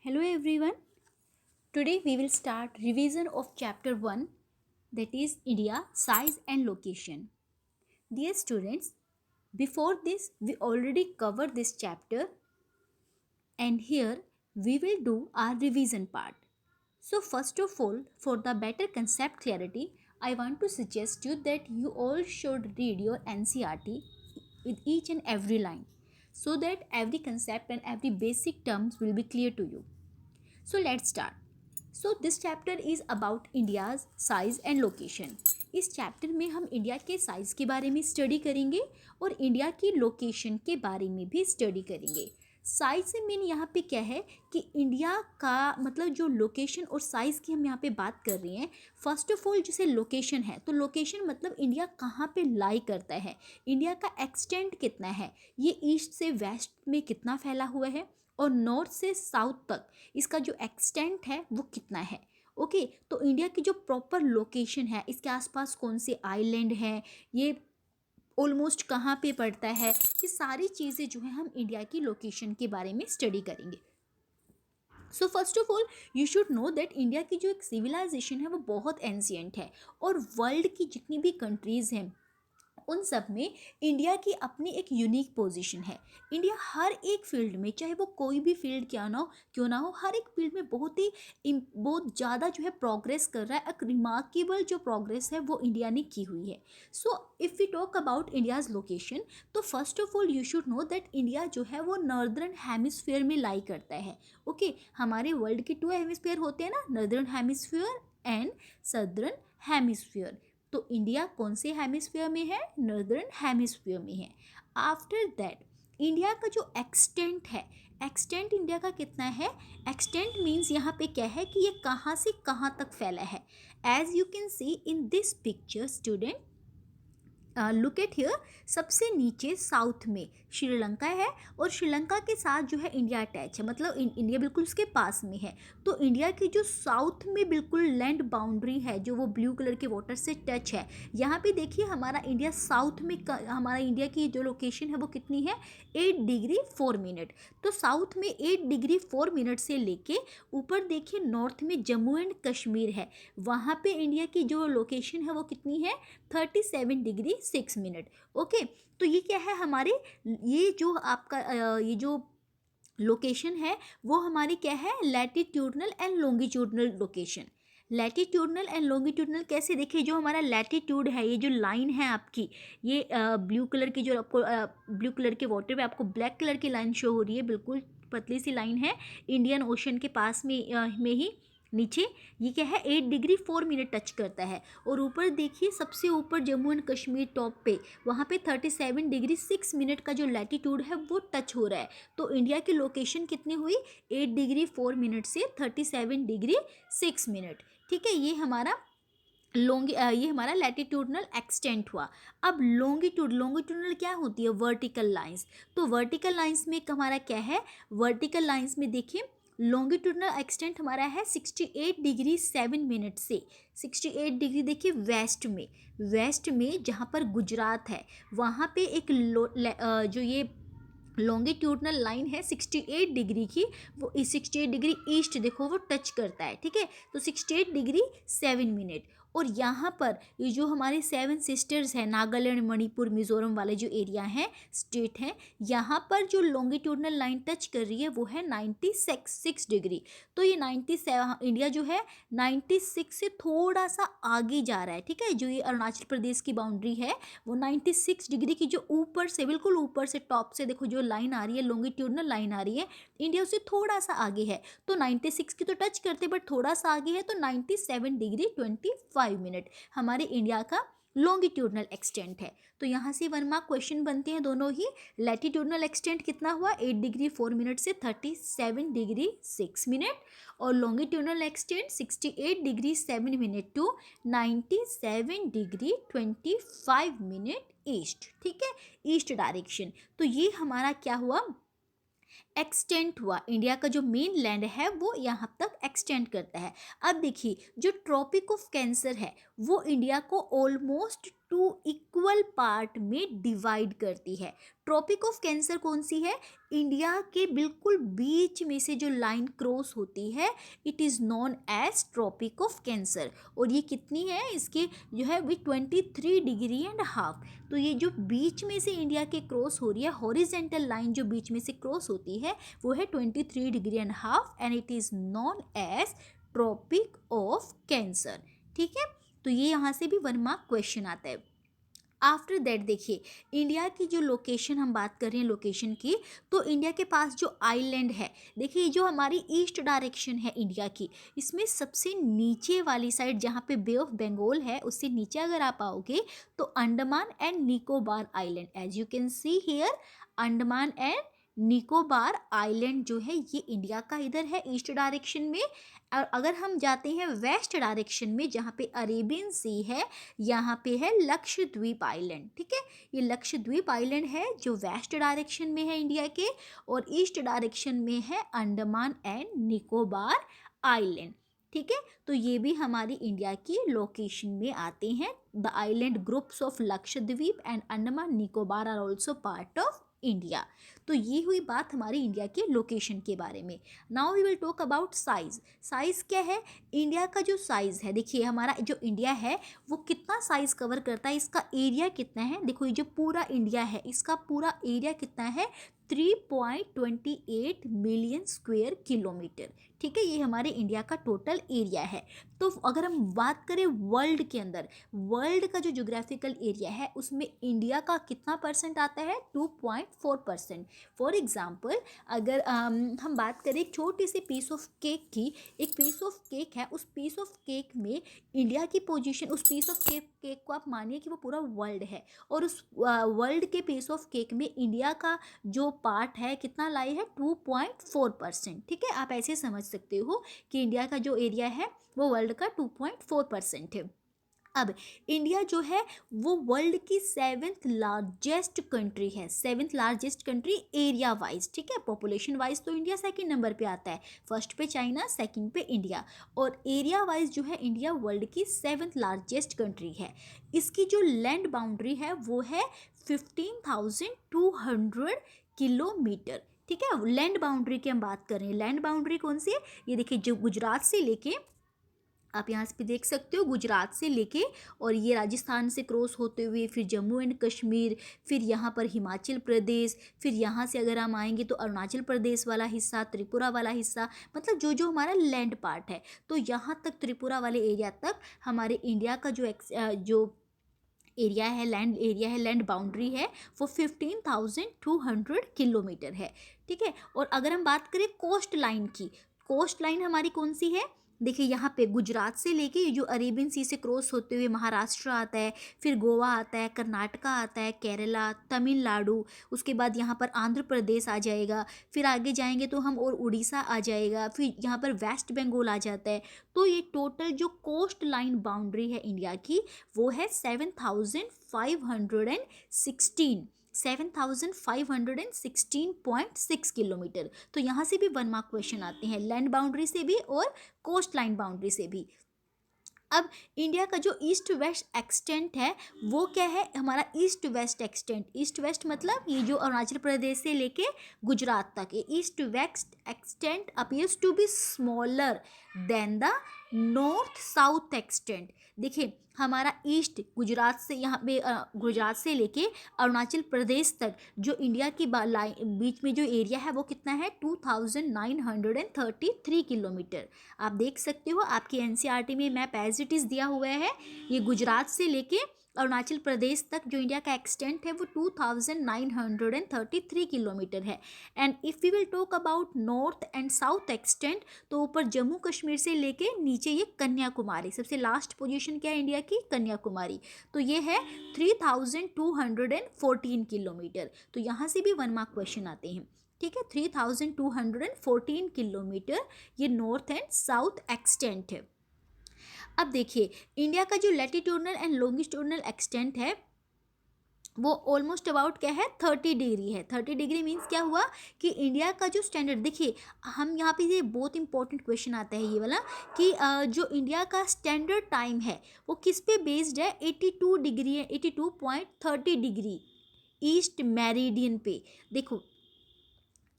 Hello everyone. Today we will start revision of chapter 1, that is India size and location. Dear students, before this we already covered this chapter and here we will do our revision part. So first of all, for the better concept clarity, I want to suggest you that you all should read your NCERT with each and every line so that every concept and every basic terms will be clear to you. So let's start. So this chapter is about India's size and location. इस chapter में हम India के size के बारे में study करेंगे और India की लोकेशन के बारे में भी स्टडी करेंगे. साइज से मीन यहाँ पे क्या है कि इंडिया का मतलब जो लोकेशन और साइज़ की हम यहाँ पे बात कर रहे हैं. फर्स्ट ऑफ ऑल जैसे लोकेशन है तो लोकेशन मतलब इंडिया कहाँ पे लाई करता है, इंडिया का एक्सटेंट कितना है, ये ईस्ट से वेस्ट में कितना फैला हुआ है और नॉर्थ से साउथ तक इसका जो एक्सटेंट है वो कितना है. ओके तो इंडिया की जो प्रॉपर लोकेशन है, इसके आसपास कौन से आइलैंड हैं, ये ऑलमोस्ट कहाँ पे पड़ता है, ये सारी चीज़ें जो है हम इंडिया की लोकेशन के बारे में स्टडी करेंगे. So first of all you should know that India की जो एक सिविलाइजेशन है वो बहुत एंशियंट है और वर्ल्ड की जितनी भी कंट्रीज़ हैं उन सब में इंडिया की अपनी एक यूनिक पोजीशन है. इंडिया हर एक फील्ड में, चाहे वो कोई भी फील्ड क्यों ना हो, हर एक फील्ड में बहुत ज़्यादा जो है प्रोग्रेस कर रहा है. एक रिमार्केबल जो प्रोग्रेस है वो इंडिया ने की हुई है. So if we talk about India's location तो first of all you should know that India जो है वो नॉर्दर्न हेमिस्फीयर में लाई करता है. ओके हमारे वर्ल्ड के 2 हेमिस्फीयर होते हैं ना, northern hemisphere and southern hemisphere. तो इंडिया कौन से हेमिस्फीयर में है, नॉर्दर्न हेमिस्फीयर में है. आफ्टर दैट इंडिया का जो एक्सटेंट है, एक्सटेंट इंडिया का कितना है, एक्सटेंट मीन्स यहाँ पे क्या है कि ये कहाँ से कहाँ तक फैला है. As you can see in this picture student, look at here. सबसे नीचे साउथ में श्रीलंका है और श्रीलंका के साथ जो है इंडिया अटैच है, मतलब इंडिया बिल्कुल उसके पास में है. तो इंडिया की जो साउथ में बिल्कुल लैंड बाउंड्री है जो वो ब्लू कलर के वाटर से टच है. यहाँ पे देखिए हमारा इंडिया साउथ में हमारा इंडिया की जो लोकेशन है वो कितनी है, 8 डिग्री 4 मिनट. तो साउथ में 8 डिग्री 4 मिनट से लेके ऊपर देखिए नॉर्थ में जम्मू एंड कश्मीर है, वहाँ पे इंडिया की जो लोकेशन है वो कितनी है, 37 डिग्री 6 मिनट. ओके तो ये क्या है हमारे, ये जो आपका ये जो लोकेशन है वो हमारी क्या है, latitudinal and longitudinal location. Latitudinal and longitudinal कैसे, देखिए जो हमारा लैटिट्यूड है, ये जो लाइन है आपकी, ये ब्लू कलर की जो आपको ब्लू कलर के वाटर पे आपको ब्लैक कलर की लाइन शो हो रही है, बिल्कुल पतली सी लाइन है, इंडियन ओशन के पास में ही नीचे ये क्या है, 8 डिग्री 4 मिनट टच करता है. और ऊपर देखिए सबसे ऊपर जम्मू एंड कश्मीर टॉप पे, वहाँ पे 37 डिग्री 6 मिनट का जो लैटिट्यूड है वो टच हो रहा है. तो इंडिया की लोकेशन कितनी हुई, 8 डिग्री 4 मिनट से 37 डिग्री 6 मिनट. ठीक है, ये हमारा ये हमारा लैटिट्यूडनल एक्सटेंट हुआ. अब लॉन्गिट्यूडनल क्या होती है, वर्टिकल लाइंस. तो वर्टिकल लाइंस में हमारा क्या है, वर्टिकल लाइंस में देखिए लॉन्गिट्यूडनल एक्सटेंट हमारा है 68 डिग्री 7 मिनट से 68 डिग्री. देखिए वेस्ट में जहाँ पर गुजरात है वहाँ पे एक जो ये लॉन्गिट्यूडनल लाइन है 68 डिग्री की, वो 68 डिग्री ईस्ट देखो वो टच करता है. ठीक है, तो 68 डिग्री 7 मिनट. और यहाँ पर ये जो हमारे 7 सिस्टर्स हैं, नागालैंड मणिपुर मिज़ोरम वाले जो एरिया हैं, स्टेट हैं, यहाँ पर जो लॉन्गिट्यूडनल लाइन टच कर रही है वो है 96 डिग्री. तो ये 97, इंडिया जो है 96 से थोड़ा सा आगे जा रहा है. ठीक है, जो ये अरुणाचल प्रदेश की बाउंड्री है वो 96 डिग्री की जो ऊपर से, बिल्कुल ऊपर से टॉप से देखो जो लाइन आ रही है, लॉन्गिट्यूडनल लाइन आ रही है, इंडिया उससे थोड़ा सा आगे है. तो 96 की तो टच करते बट थोड़ा सा आगे है, तो 97 डिग्री 25 मिनट हमारे इंडिया का लॉन्गिट्यूडनल एक्सटेंट है. तो यहाँ से 1 मार्क क्वेश्चन बनते हैं दोनों ही. लैटिट्यूडनल एक्सटेंट कितना हुआ, 8 डिग्री 4 मिनट से 37 डिग्री 6 मिनट, और longitudinal extent 68 degree 7 minute to 97 degree 25 minute east. ठीक है, ईस्ट डायरेक्शन. तो ये हमारा क्या हुआ, एक्सटेंट हुआ. इंडिया का जो मेन लैंड है वो यहाँ तक एक्सटेंड करता है. अब देखिए जो ट्रॉपिक ऑफ कैंसर है वो इंडिया को ऑलमोस्ट टू इक्वल पार्ट में डिवाइड करती है। ट्रॉपिक ऑफ कैंसर कौन सी है? इंडिया के बिल्कुल बीच में से जो लाइन क्रॉस होती है, it is known as tropic of cancer. और ये कितनी है? इसके जो है वो 23.5 डिग्री। तो ये जो बीच में से इंडिया के क्रॉस हो रही है, हॉरिजेंटल लाइन जो बीच में से क्रॉस होती है, वो है 23.5 degree and it is known as tropic of cancer. ठीक है, तो ये यहाँ से भी 1 मार्क क्वेश्चन आता है। आफ्टर दैट देखिए, इंडिया की जो लोकेशन हम बात कर रहे हैं लोकेशन की, तो इंडिया के पास जो आइलैंड है, देखिए जो हमारी ईस्ट डायरेक्शन है इंडिया की, इसमें सबसे नीचे वाली साइड जहाँ पे बे ऑफ बंगाल है, उससे नीचे अगर आप आओगे तो Andaman and Nicobar island, as you can see here, Andaman and Nicobar island जो है ये इंडिया का इधर है ईस्ट डायरेक्शन में। और अगर हम जाते हैं वेस्ट डायरेक्शन में, जहाँ पे अरेबियन सी है, यहाँ पे है लक्षद्वीप आइलैंड। ठीक है, ये लक्षद्वीप आइलैंड है जो वेस्ट डायरेक्शन में है इंडिया के, और ईस्ट डायरेक्शन में है अंडमान एंड निकोबार आइलैंड। ठीक है, तो ये भी हमारी इंडिया की लोकेशन में आते हैं। The island groups of Lakshadweep and Andaman Nicobar are also part of India. तो ये हुई बात हमारी इंडिया के लोकेशन के बारे में। Now we will talk about size. Size क्या है? इंडिया का जो साइज है, देखिए हमारा जो इंडिया है वो कितना साइज कवर करता है, इसका एरिया कितना है। देखो ये जो पूरा इंडिया है, इसका पूरा एरिया कितना है? 3.28 मिलियन स्क्वायर किलोमीटर। ठीक है, ये हमारे इंडिया का टोटल एरिया है। तो अगर हम बात करें वर्ल्ड के अंदर, वर्ल्ड का जो ज्योग्राफिकल एरिया है उसमें इंडिया का कितना परसेंट आता है? 2.4%। फॉर एग्जाम्पल, अगर हम बात करें एक छोटी सी पीस ऑफ केक की, एक पीस ऑफ केक है, उस पीस ऑफ केक में इंडिया की पोजीशन, उस पीस ऑफ केक को आप मानिए कि वो पूरा वर्ल्ड है, और उस वर्ल्ड के पीस ऑफ केक में इंडिया का जो पार्ट है कितना लाई है? 2.4%। ठीक है, आप ऐसे समझ सकते हो कि इंडिया का जो एरिया है वो वर्ल्ड का 2.4% है। अब इंडिया जो है वो वर्ल्ड की 7th लार्जेस्ट कंट्री है, 7th largest country area wise. ठीक है, पॉपुलेशन वाइज तो इंडिया सेकंड नंबर पे आता है, फर्स्ट पे चाइना, सेकंड पे इंडिया, और एरिया वाइज जो है इंडिया वर्ल्ड की 7th लार्जेस्ट कंट्री है। इसकी जो लैंड बाउंड्री है वो है 15,200 किलोमीटर। ठीक है, लैंड बाउंड्री की हम बात कर रहे हैं। लैंड बाउंड्री कौन सी है? ये देखिए, जो गुजरात से लेके, आप यहाँ पे देख सकते हो, गुजरात से लेके और ये राजस्थान से क्रॉस होते हुए फिर जम्मू एंड कश्मीर, फिर यहाँ पर हिमाचल प्रदेश, फिर यहाँ से अगर हम आएंगे तो अरुणाचल प्रदेश वाला हिस्सा, त्रिपुरा वाला हिस्सा, मतलब जो जो हमारा लैंड पार्ट है, तो यहाँ तक त्रिपुरा वाले एरिया तक हमारे इंडिया का जो एरिया है, लैंड एरिया है, लैंड बाउंड्री है, वो 15,200 किलोमीटर है। ठीक है, और अगर हम बात करें कोस्ट लाइन की, कोस्ट लाइन हमारी कौन सी है? देखिए यहाँ पे गुजरात से लेके जो अरेबियन सी से क्रॉस होते हुए महाराष्ट्र आता है, फिर गोवा आता है, कर्नाटका आता है, केरला, तमिलनाडु, उसके बाद यहाँ पर आंध्र प्रदेश आ जाएगा, फिर आगे जाएंगे तो हम और उड़ीसा आ जाएगा, फिर यहाँ पर वेस्ट बंगाल आ जाता है। तो ये टोटल जो कोस्ट लाइन बाउंड्री है इंडिया की वो है 7,516 किलोमीटर। तो यहाँ से भी 1 मार्क क्वेश्चन आते हैं, लैंड बाउंड्री से भी और कोस्ट लाइन बाउंड्री से भी। अब इंडिया का जो ईस्ट वेस्ट एक्सटेंट है वो क्या है? हमारा east west extent, east west मतलब ये जो अरुणाचल प्रदेश से लेके गुजरात तक, ये east west extent appears to be smaller than the north south extent. देखिए हमारा ईस्ट गुजरात से, यहाँ पे गुजरात से लेके अरुणाचल प्रदेश तक जो इंडिया की बीच में जो एरिया है वो कितना है? 2,933 किलोमीटर। आप देख सकते हो, आपकी एनसीईआरटी में मैप एज इट इज़ दिया हुआ है। ये गुजरात से लेके अरुणाचल प्रदेश तक जो इंडिया का एक्सटेंट है वो 2,933 किलोमीटर है। And if we will talk about north and south extent, तो ऊपर जम्मू कश्मीर से लेके नीचे ये कन्याकुमारी, सबसे लास्ट पोजीशन क्या है इंडिया की? कन्याकुमारी। तो ये है 3,214 किलोमीटर। तो यहाँ से भी 1 मार्क क्वेश्चन आते हैं। ठीक है, 3,214 किलोमीटर ये नॉर्थ एंड साउथ एक्सटेंट है। अब देखिए इंडिया का जो लैटिट्यूडनल एंड लॉन्गिट्यूडनल एक्सटेंट है वो ऑलमोस्ट अबाउट क्या है 30 डिग्री है। 30 डिग्री मीन्स क्या हुआ कि इंडिया का जो स्टैंडर्ड, देखिए हम यहाँ पे ये बहुत इंपॉर्टेंट क्वेश्चन आता है ये वाला कि जो इंडिया का स्टैंडर्ड टाइम है वो किस पे बेस्ड है, 82 डिग्री, 82.30 डिग्री ईस्ट मेरिडियन पे। देखो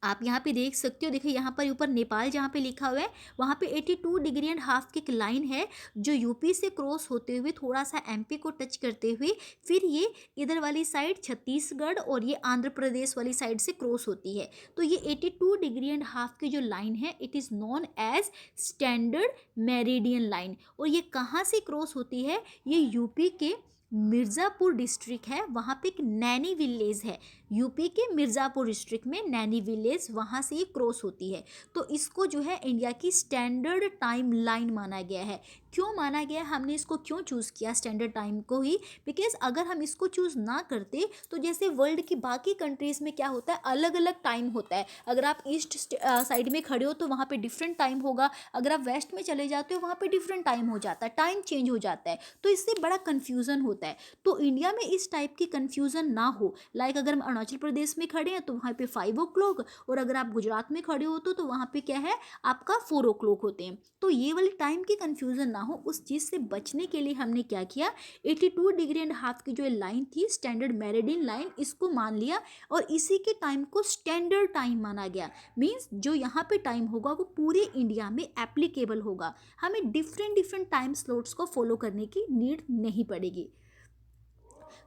आप यहाँ पे देख सकते हो, देखिए यहाँ पर ऊपर नेपाल जहाँ पे लिखा हुआ है वहाँ पे 82.5 डिग्री की एक लाइन है जो यूपी से क्रॉस होते हुए थोड़ा सा एमपी को टच करते हुए फिर ये इधर वाली साइड छत्तीसगढ़ और ये आंध्र प्रदेश वाली साइड से क्रॉस होती है। तो ये 82.5 की जो लाइन है it is known as standard meridian line. और ये कहाँ से क्रॉस होती है, ये यूपी के मिर्ज़ापुर डिस्ट्रिक्ट है, वहाँ पे एक नैनी विलेज है, यूपी के मिर्ज़ापुर डिस्ट्रिक्ट में नैनी विलेज, वहाँ से ये क्रॉस होती है। तो इसको जो है इंडिया की स्टैंडर्ड टाइम लाइन माना गया है। क्यों माना गया, हमने इसको क्यों चूज़ किया स्टैंडर्ड टाइम को ही, बिकॉज अगर हम इसको चूज़ ना करते तो जैसे वर्ल्ड की बाकी कंट्रीज़ में क्या होता है अलग अलग टाइम होता है। अगर आप ईस्ट साइड में खड़े हो तो वहाँ पे डिफरेंट टाइम होगा, अगर आप वेस्ट में चले जाते हो वहाँ पे डिफरेंट टाइम हो जाता है, टाइम चेंज हो जाता है, तो इससे बड़ा कन्फ्यूज़न होता है। तो इंडिया में इस टाइप की कन्फ्यूज़न ना हो, लाइक अगर हम अरुणाचल प्रदेश में खड़े हैं तो वहाँ पे 5 o'clock, और अगर आप गुजरात में खड़े हो तो वहाँ पे क्या है आपका 4 o'clock होते हैं। तो ये वाली टाइम की कन्फ्यूज़न ना हो उस चीज़ से बचने के लिए हमने क्या किया, 82.5 डिग्री की जो लाइन थी स्टैंडर्ड मेरिडियन लाइन, इसको मान लिया और इसी के टाइम को स्टैंडर्ड टाइम माना गया। मीन्स जो यहाँ पे टाइम होगा वो पूरे इंडिया में एप्लीकेबल होगा, हमें डिफरेंट डिफरेंट टाइम स्लॉट्स को फॉलो करने की नीड नहीं पड़ेगी।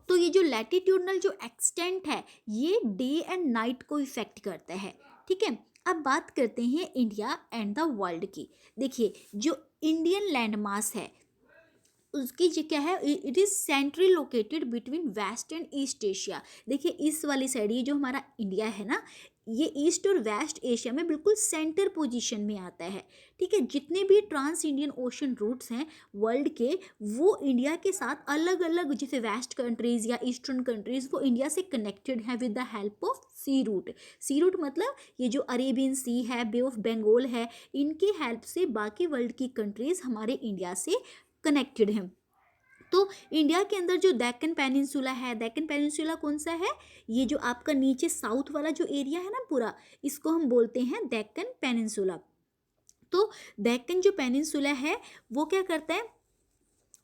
तो ये जो लैटिट्यूडनल जो एक्सटेंट है ये डे एंड नाइट को इफेक्ट करता है। ठीक है, अब बात करते हैं इंडिया एंड द वर्ल्ड की। देखिए जो इंडियन लैंड मास है उसकी जो क्या है, it is centrally located between west and east Asia. देखिए इस वाली साइड ये जो हमारा इंडिया है ना, ये ईस्ट और वेस्ट एशिया में बिल्कुल सेंटर पोजीशन में आता है। ठीक है, जितने भी ट्रांस इंडियन ओशन रूट्स हैं वर्ल्ड के, वो इंडिया के साथ अलग अलग, जैसे वेस्ट कंट्रीज़ या ईस्टर्न कंट्रीज़ वो इंडिया से कनेक्टेड है with the help of sea route. Sea route मतलब ये जो अरेबियन सी है, बे ऑफ बंगाल है, इनकी हेल्प से बाकी वर्ल्ड की कंट्रीज़ हमारे इंडिया से कनेक्टेड हैं। तो इंडिया के अंदर जो डेक्कन पेनिनसुला है, डेक्कन पेनिनसुला कौन सा है, ये जो आपका नीचे साउथ वाला जो एरिया है ना पूरा, इसको हम बोलते हैं डेक्कन पेनिनसुला। तो डेक्कन जो पेनिनसुला है वो क्या करता है,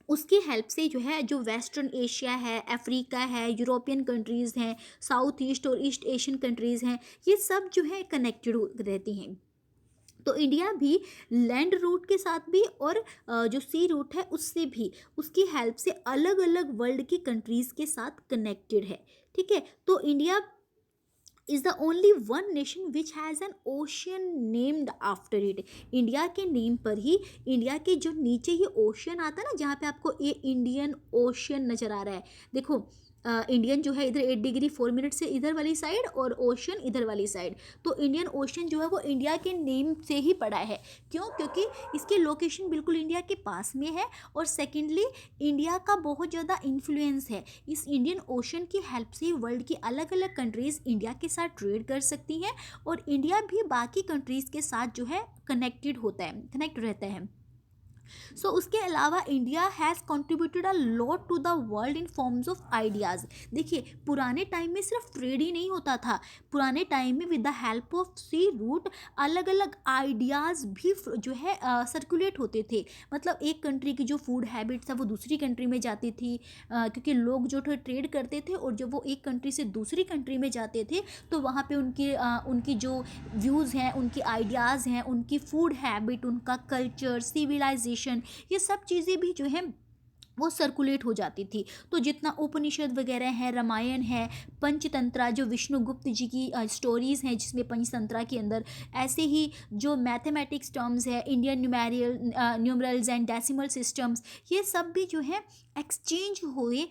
उसकी हेल्प से जो है जो वेस्टर्न एशिया है, अफ्रीका है, यूरोपियन कंट्रीज़ हैं, साउथ ईस्ट और ईस्ट एशियन कंट्रीज़ हैं, ये सब जो है कनेक्टेड रहती हैं। तो इंडिया भी लैंड रूट के साथ भी और जो सी रूट है उससे भी, उसकी हेल्प से अलग अलग वर्ल्ड की कंट्रीज़ के साथ कनेक्टेड है। ठीक है, तो India is the only one nation which has an ocean named after it. India के नेम पर ही, इंडिया के जो नीचे ये ओशियन आता है ना, जहाँ पे आपको ये इंडियन ओशियन नज़र आ रहा है, देखो इंडियन जो है इधर 8 डिग्री 4 मिनट से इधर वाली साइड और ओशन इधर वाली साइड, तो इंडियन ओशन जो है वो इंडिया के नेम से ही पड़ा है। क्यों, क्योंकि इसकी लोकेशन बिल्कुल इंडिया के पास में है, और सेकेंडली इंडिया का बहुत ज़्यादा इन्फ्लुएंस है, इस इंडियन ओशन की हेल्प से वर्ल्ड की अलग अलग कंट्रीज़ इंडिया के साथ ट्रेड कर सकती हैं, और इंडिया भी बाकी कंट्रीज़ के साथ जो है कनेक्टेड होता है, कनेक्ट रहता है। सो उसके अलावा India has contributed a lot to the world in forms of ideas. देखिए पुराने टाइम में सिर्फ ट्रेड ही नहीं होता था, पुराने टाइम में with the help of sea route अलग अलग आइडियाज़ भी जो है सर्कुलेट होते थे। मतलब एक कंट्री की जो फूड हैबिट्स है वो दूसरी कंट्री में जाती थी, क्योंकि लोग जो थे ट्रेड करते थे, और जब वो एक कंट्री से दूसरी कंट्री में जाते थे तो वहाँ पे उनकी जो व्यूज़ हैं, उनकी आइडियाज़ हैं, उनकी फूड हैबिट, उनका कल्चर, सिविलाइजेशन, ये सब चीज़ें भी जो है वो सर्कुलेट हो जाती थी। तो जितना उपनिषद वगैरह है, रामायण है, पंचतंत्रा जो विष्णुगुप्त जी की स्टोरीज़ हैं जिसमें पंचतंत्रा के अंदर, ऐसे ही जो मैथमेटिक्स टर्म्स है, Indian numerals and decimal systems, ये सब भी जो है एक्सचेंज हुए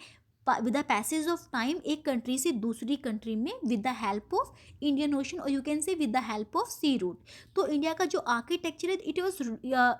with the passage of time एक कंट्री से दूसरी कंट्री में with the help of Indian Ocean, और you can say with the help of sea route. तो इंडिया का जो आर्किटेक्चर है it was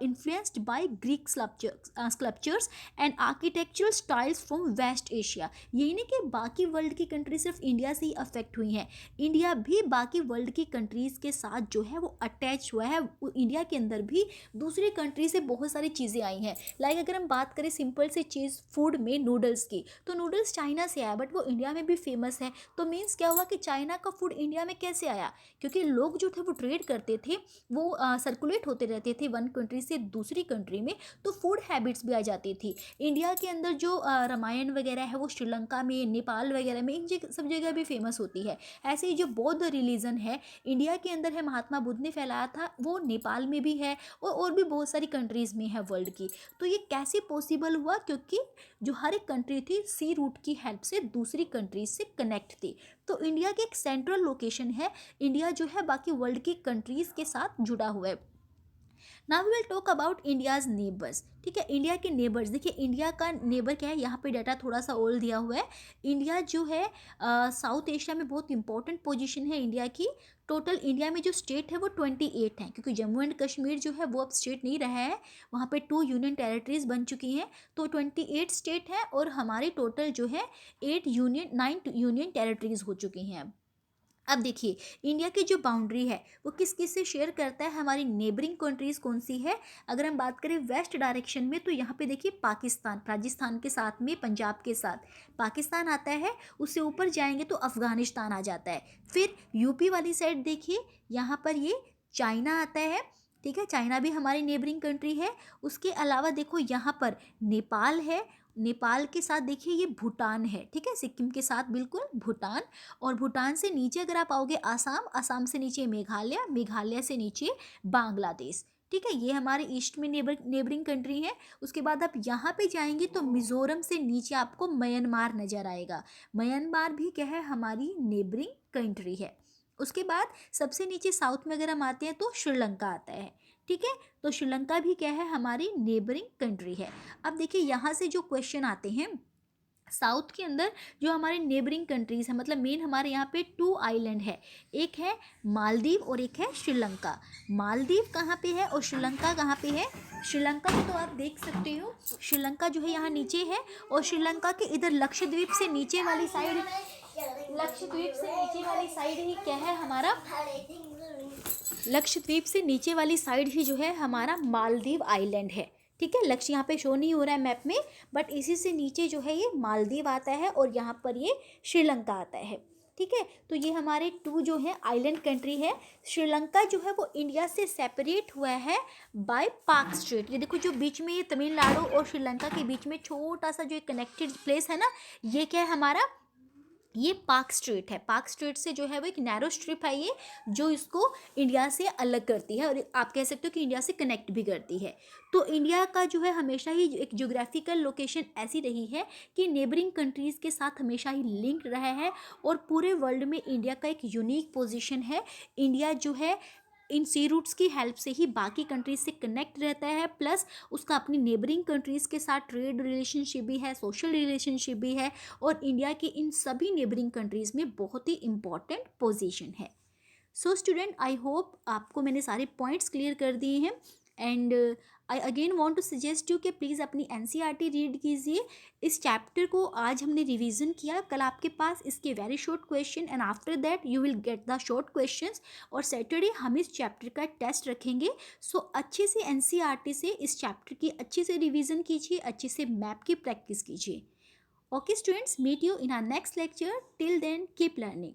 influenced by Greek sculptures and architectural styles from West Asia. यही नहीं कि बाकी वर्ल्ड की कंट्री सिर्फ इंडिया से ही अफेक्ट हुई हैं, इंडिया भी बाकी वर्ल्ड की कंट्रीज़ के साथ जो है वो अटैच हुआ है। इंडिया के अंदर भी दूसरी कंट्री से बहुत सारी चीज़ें आई हैं। लाइक अगर हम बात करें सिंपल से चीज़ फूड में नूडल्स की, तो नूडल्स नूडल्स चाइना से आया बट वो इंडिया में भी फेमस है, तो मीन्स क्या हुआ कि चाइना का फूड इंडिया में कैसे आया, क्योंकि लोग जो थे वो ट्रेड करते थे, वो सर्कुलेट होते रहते थे वन कंट्री से दूसरी कंट्री में, तो फूड हैबिट्स भी आ जाती थी। इंडिया के अंदर जो रामायण वगैरह है वो श्रीलंका में, नेपाल वगैरह में, इन सब जगह भी फेमस होती है। ऐसे ही जो बौद्ध रिलीजन है इंडिया के अंदर है, महात्मा बुद्ध ने फैलाया था, वो नेपाल में भी है और भी बहुत सारी कंट्रीज़ में है वर्ल्ड की। तो ये कैसे पॉसिबल हुआ, क्योंकि जो हर एक कंट्री थी सी रूट की हेल्प से दूसरी कंट्रीज से कनेक्ट थी। तो इंडिया की एक सेंट्रल लोकेशन है, इंडिया जो है बाकी वर्ल्ड की कंट्रीज़ के साथ जुड़ा हुआ है। Now we will talk about India's neighbours. ठीक है, इंडिया के नेबर्स, देखिए इंडिया का नेबर क्या है, यहाँ पे डाटा थोड़ा सा ओल्ड दिया हुआ है। इंडिया जो है साउथ एशिया में बहुत इंपॉर्टेंट पोजीशन है इंडिया की। टोटल इंडिया में जो स्टेट है वो 28 हैं, क्योंकि जम्मू एंड कश्मीर जो है वो अब स्टेट नहीं रहा है, वहाँ पे 2 यूनियन टेरिटरीज बन चुकी हैं, तो 28 स्टेट है और हमारी टोटल जो है 9 यूनियन टेरिटरीज हो चुकी हैं अब देखिए इंडिया की जो बाउंड्री है वो किस किस से शेयर करता है, हमारी नेबरिंग कंट्रीज कौन सी है। अगर हम बात करें वेस्ट डायरेक्शन में, तो यहाँ पे देखिए पाकिस्तान, राजस्थान के साथ में पंजाब के साथ पाकिस्तान आता है, उससे ऊपर जाएंगे तो अफगानिस्तान आ जाता है। फिर यूपी वाली साइड देखिए, यहाँ पर ये चाइना आता है। ठीक है, चाइना भी हमारी नेबरिंग कंट्री है। उसके अलावा देखो यहाँ पर नेपाल है, नेपाल के साथ देखिए ये भूटान है। ठीक है, सिक्किम के साथ बिल्कुल भूटान, और भूटान से नीचे अगर आप आओगे आसाम, आसाम से नीचे मेघालय, मेघालय से नीचे बांग्लादेश। ठीक है, ये हमारे ईस्ट में नेबरिंग कंट्री है। उसके बाद आप यहाँ पे जाएंगे तो मिजोरम से नीचे आपको म्यांमार नजर आएगा। म्यांमार भी क्या है, हमारी नेबरिंग कंट्री है। उसके बाद सबसे नीचे साउथ में अगर हम आते हैं तो श्रीलंका आता है। ठीक है, तो श्रीलंका भी क्या है, हमारी नेबरिंग कंट्री है। अब देखिए यहाँ से जो क्वेश्चन आते हैं साउथ के अंदर, जो हमारे नेबरिंग कंट्रीज है, मतलब मेन हमारे यहाँ पे 2 आइलैंड है, एक है मालदीव और एक है श्रीलंका। मालदीव कहाँ पे है और श्रीलंका कहाँ पे है। श्रीलंका को तो आप देख सकते हो, श्रीलंका जो है यहाँ नीचे है, और श्रीलंका के इधर लक्षद्वीप से नीचे वाली साइड, लक्षद्वीप से नीचे वाली साइड ही क्या है हमारा, लक्षद्वीप से नीचे वाली साइड ही जो है हमारा मालदीव आइलैंड है। ठीक है, लक्ष्य यहाँ पे शो नहीं हो रहा है मैप में, बट इसी से नीचे जो है ये मालदीव आता है और यहाँ पर ये श्रीलंका आता है। ठीक है, तो ये हमारे 2 जो है आइलैंड कंट्री है। श्रीलंका जो है वो इंडिया से सेपरेट हुआ है बाय पाक स्ट्रेट। ये देखो जो बीच में ये तमिलनाडु और श्रीलंका के बीच में छोटा सा जो कनेक्टेड प्लेस है ना, ये क्या है हमारा, ये पाक स्ट्रेट है। पाक स्ट्रेट से जो है वो एक नैरो स्ट्रिप है ये, जो इसको इंडिया से अलग करती है और आप कह सकते हो कि इंडिया से कनेक्ट भी करती है। तो इंडिया का जो है हमेशा ही एक ज्योग्राफिकल लोकेशन ऐसी रही है कि नेबरिंग कंट्रीज़ के साथ हमेशा ही लिंक रहा है, और पूरे वर्ल्ड में इंडिया का एक यूनिक पोजीशन है। इंडिया जो है इन सी रूट्स की हेल्प से ही बाकी कंट्रीज से कनेक्ट रहता है, प्लस उसका अपनी नेबरिंग कंट्रीज़ के साथ ट्रेड रिलेशनशिप भी है, सोशल रिलेशनशिप भी है, और इंडिया की इन सभी नेबरिंग कंट्रीज़ में बहुत ही इंपॉर्टेंट पोजीशन है। सो स्टूडेंट, आई होप आपको मैंने सारे पॉइंट्स क्लियर कर दिए हैं, and I again want to suggest you कि प्लीज़ अपनी एनसीईआरटी रीड कीजिए। इस चैप्टर को आज हमने रिवीजन किया, कल आपके पास इसके very short question and after that you will get the short questions, और सैटरडे हम इस चैप्टर का टेस्ट रखेंगे। सो अच्छे से एनसीईआरटी से इस चैप्टर की अच्छे से रिवीजन कीजिए, अच्छे से मैप की प्रैक्टिस कीजिए। Okay students, meet you in our next lecture. Till then keep learning.